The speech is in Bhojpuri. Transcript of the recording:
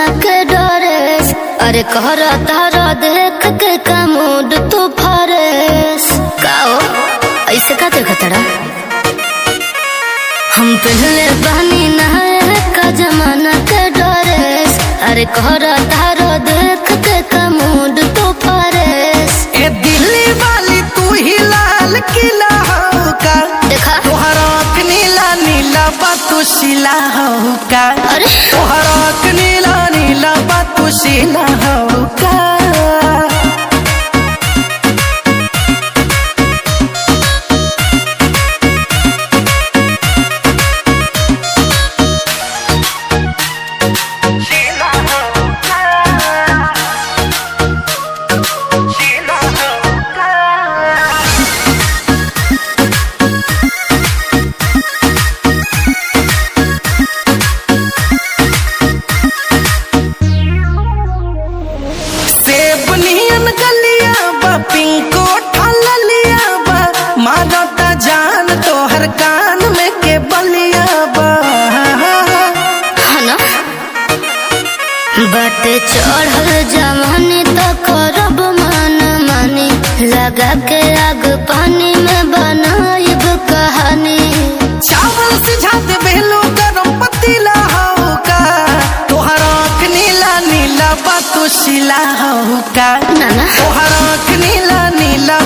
जमाना के डरेस। अरे कहरा तारा देख के का मूड तू फरेस। काओ ऐसे का देखा तड़ा हम पहले बहनी नहाए का जमाना के डरेस। अरे कहरा तारा देख के का मूड तू फरेस। ए दिल्ली वाली तू ही लाल किला हो का देखा तोहरा आँख नीला नीला बातू शिला हो का। अरे तोहरा आँख नीला नीला बातू शिला हो का। पिंको ठलिया बा मारता जान तोहर कान में के बलिया बा। ना बट चढ़ल जवानी तो करब मन मानी लगा के आग पानी में बनाइब कहानी। चावल सिझात बेलो गरम पतीला हो का तोहर आँख नीला नीला बातू शिला हो का। ना ना तोहर आँख नीला नीला